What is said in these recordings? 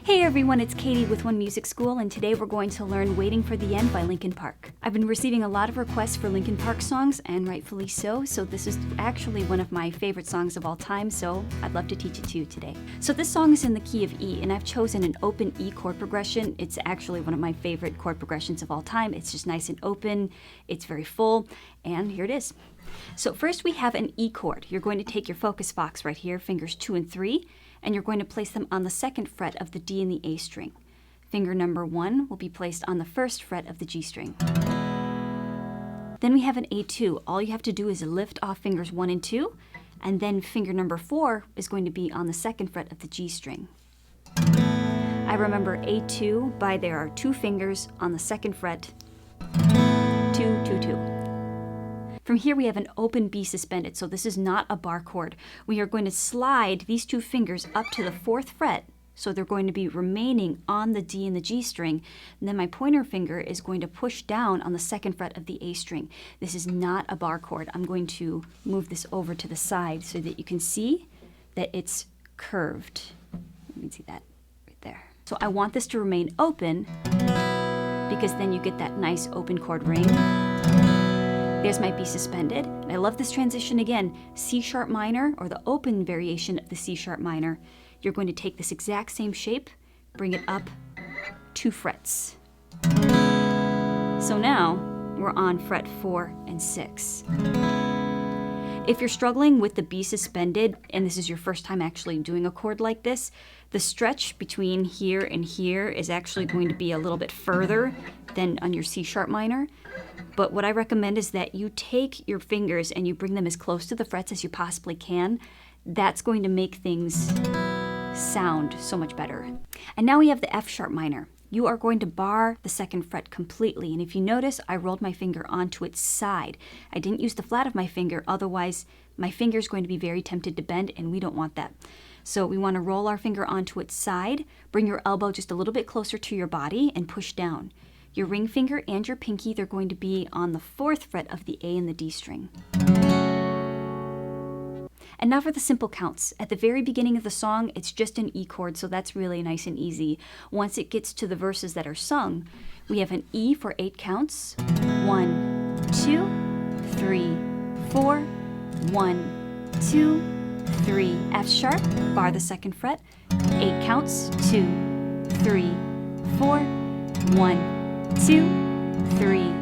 Hey everyone, it's Katie with One Music School, and today we're going to learn Waiting for the End by Linkin Park. I've been receiving a lot of requests for Linkin Park songs, and rightfully so this is actually one of my favorite songs of all time, so I'd love to teach it to you today. So this song is in the key of E, and I've chosen an open E chord progression. It's actually one of my favorite chord progressions of all time. It's just nice and open, it's very full, and here it is. So first we have an E chord. You're going to take your focus box right here, fingers 2 and 3, and you're going to place them on the 2nd fret of the D and the A string. Finger number 1 will be placed on the 1st fret of the G string. Then we have an A2. All you have to do is lift off fingers 1 and 2, and then finger number 4 is going to be on the 2nd fret of the G string. I remember A2 by there are 2 fingers on the 2nd fret, 2, 2, 2. From here we have an open B suspended, so this is not a bar chord. We are going to slide these 2 fingers up to the 4th fret, so they're going to be remaining on the D and the G string. And then my pointer finger is going to push down on the 2nd fret of the A string. This is not a bar chord. I'm going to move this over to the side so that you can see that it's curved. You can see that right there. So I want this to remain open because then you get that nice open chord ring. There's my B suspended. And I love this transition again. C sharp minor, or the open variation of the C sharp minor. You're going to take this exact same shape, bring it up 2 frets. So now we're on fret 4 and 6. If you're struggling with the B suspended, and this is your first time actually doing a chord like this, the stretch between here and here is actually going to be a little bit further than on your C sharp minor. But what I recommend is that you take your fingers and you bring them as close to the frets as you possibly can. That's going to make things sound so much better. And now we have the F sharp minor. You are going to bar the 2nd fret completely. And if you notice, I rolled my finger onto its side. I didn't use the flat of my finger, otherwise my finger is going to be very tempted to bend, and we don't want that. So we want to roll our finger onto its side, bring your elbow just a little bit closer to your body, and push down. Your ring finger and your pinky, they're going to be on the 4th fret of the A and the D string. And now for the simple counts. At the very beginning of the song, it's just an E chord, so that's really nice and easy. Once it gets to the verses that are sung, we have an E for 8 counts. 1, 2, 3, 4, 1, 2, 3. F sharp, bar the 2nd fret. 8 counts. 2, 3, 4, 1, 2, 3,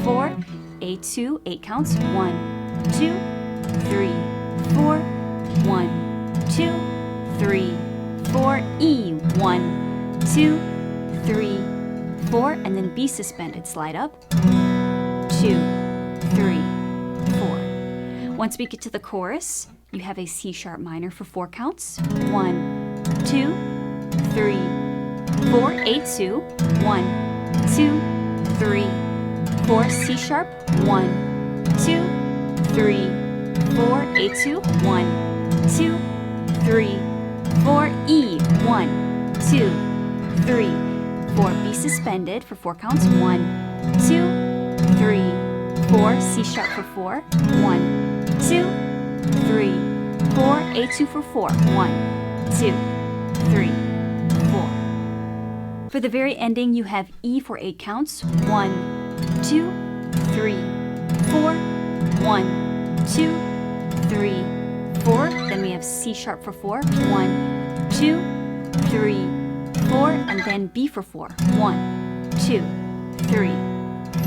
4. A2, 8 counts. 1, 2, 3, 4, 1, 2, 3, 4, E, 1, 2, 3, 4, and then B suspended, slide up, 2, 3, 4. Once we get to the chorus, you have a C sharp minor for 4 counts, 1, 2, 3, 4, A2, 1, 2, 3, 4, C sharp, 1, 2, 3, 4, A2, 1, 2, 3, 4, E, 1, 2, 3, 4, B suspended for 4 counts, 1, 2, 3, 4, C sharp for 4, 1, 2, 3, 4, A2 for 4, 1, 2, 3, 4. For the very ending, you have E for 8 counts, 1, 2, 3, 4, 1, 2, 3, 4. Then we have C sharp for 4. 1, 2, 3, 4. And then B for 4. 1, 2, 3,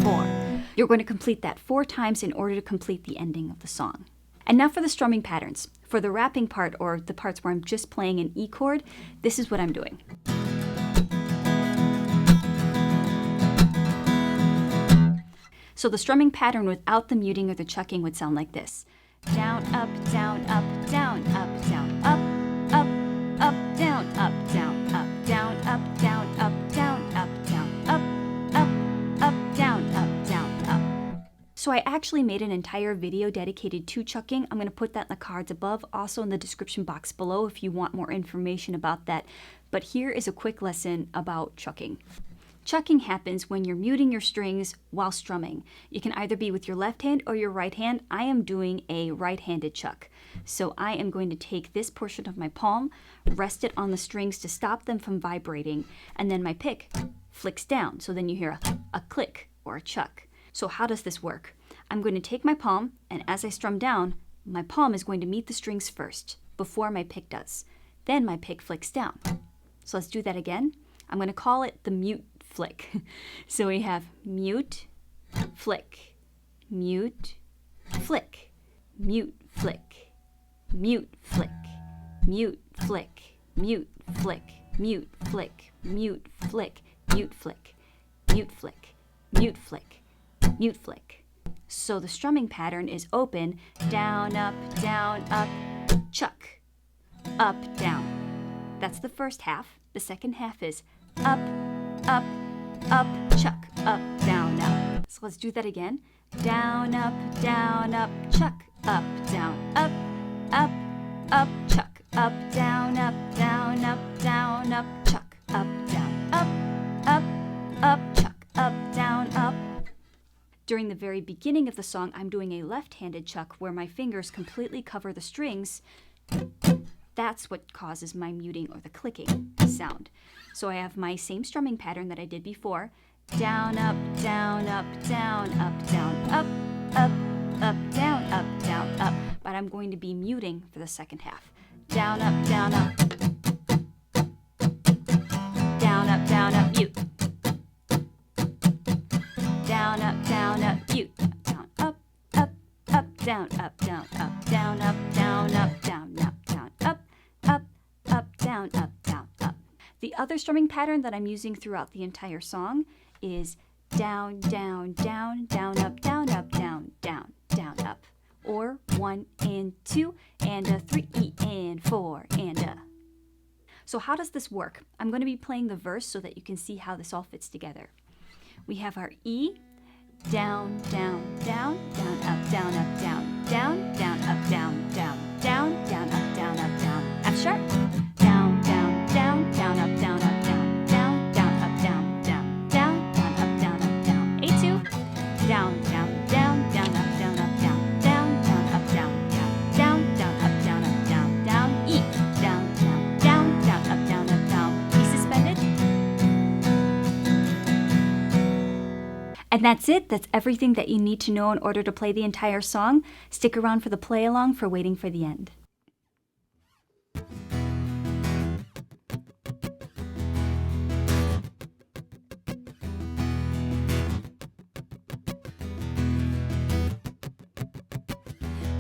4. You're going to complete that 4 times in order to complete the ending of the song. And now for the strumming patterns. For the rapping part, or the parts where I'm just playing an E chord, this is what I'm doing. So the strumming pattern without the muting or the chucking would sound like this. Down, up, down, up, down, up, down, up, up, up, down, up, down, up, down, up, down, up, down, up, down, up, down, up, down, up. So I actually made an entire video dedicated to chucking. I'm going to put that in the cards above, also in the description box below if you want more information about that. But here is a quick lesson about chucking. Chucking happens when you're muting your strings while strumming. You can either be with your left hand or your right hand. I am doing a right-handed chuck. So I am going to take this portion of my palm, rest it on the strings to stop them from vibrating, and then my pick flicks down. So then you hear a click or a chuck. So how does this work? I'm going to take my palm, and as I strum down, my palm is going to meet the strings first, before my pick does. Then my pick flicks down. So let's do that again. I'm going to call it the mute flick. So we have mute, flick, mute, flick, mute, flick, mute, flick, mute, flick, mute, flick, mute, flick, mute, flick, mute, flick, mute, flick, mute, flick, mute, flick. So the strumming pattern is open, down, up, chuck, up, down. That's the first half. The second half is up, chuck, up, down, up. So let's do that again. Down, up, chuck, up, down, up, chuck, up, down, chuck, up, down, up, chuck, up, down, up. During the very beginning of the song, I'm doing a left-handed chuck where my fingers completely cover the strings. That's what causes my muting or the clicking sound. So I have my same strumming pattern that I did before. Down, up, down, up, down, up, down, up, down, up. But I'm going to be muting for the second half. Down, up, down, up. Down, up, mute. Down, up, mute. Down, up, down, up, down, up, down, up, down, up, down, up, down, up, down, up, down, up. The other strumming pattern that I'm using throughout the entire song is down, down, down, down, up, down, up, down, down, down, up. Or 1 and 2 and a 3 and 4 and a. So how does this work? I'm going to be playing the verse so that you can see how this all fits together. We have our E, down, down, down, down, up, down, down, down, up, down, down, down, up, down, F sharp, down, down, down, down, up, down, down, up, down, down, up, down, A2, down, down, down, down, up, down, up, down, up, down, up, down, E, down, down, down, up, down, E suspended. And that's it. That's everything that you need to know in order to play the entire song. Stick around for the play-along for Waiting for the End.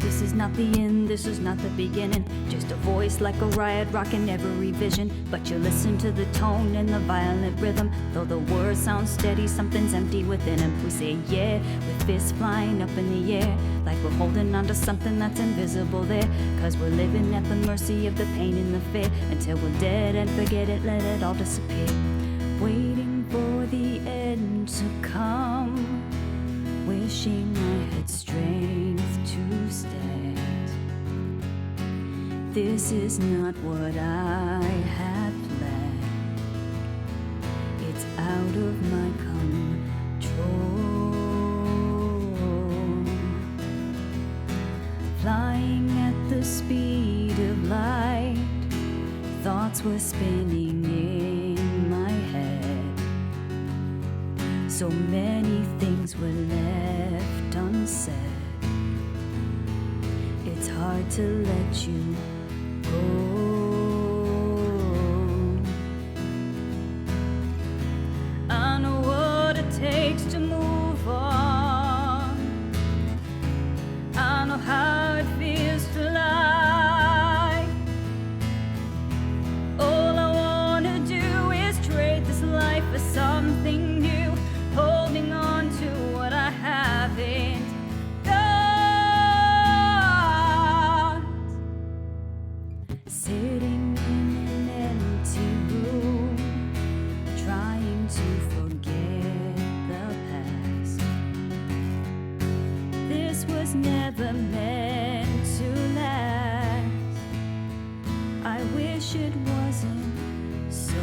This is not the end, this is not the beginning. Just a voice like a riot rocking every vision. But you listen to the tone and the violent rhythm. Though the words sound steady, something's empty within them. We say yeah, with fists flying up in the air, like we're holding on to something that's invisible there. Cause we're living at the mercy of the pain and the fear, until we're dead and forget it, let it all disappear. Waiting for the end to come, wishing I had strength to stand. This is not what I had planned. It's out of my control. Flying at the speed of light, thoughts were spinning in my head. So many things were left unsaid. It's hard to let you go. I know what it takes to move on. I know how it feels to lie. All I wanna do is trade this life for something new, holding on to what I haven't got. Sitting in an empty room, trying to forget the past. This was never meant to last. I wish it wasn't so.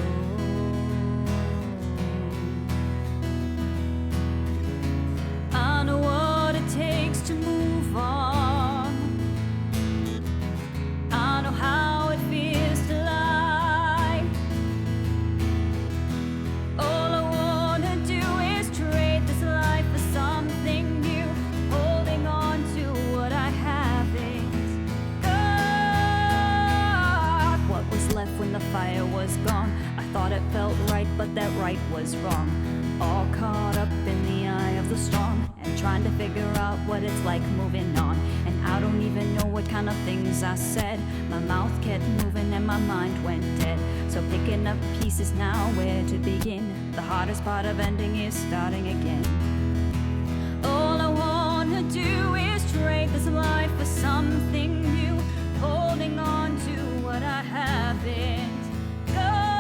it felt right, but that right was wrong. All caught up in the eye of the storm, and trying to figure out what it's like moving on. And I don't even know what kind of things I said. My mouth kept moving and my mind went dead. So picking up pieces now, where to begin? The hardest part of ending is starting again. All I wanna do is trade this life for something new, holding on to what I haven't got.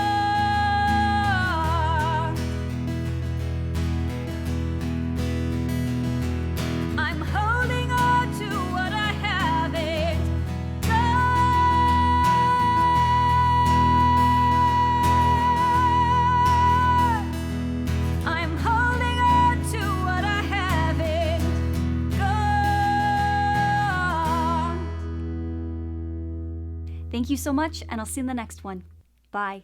I'm holding on to what I haven't got. I'm holding on to what I haven't got. Thank you so much, and I'll see you in the next one. Bye.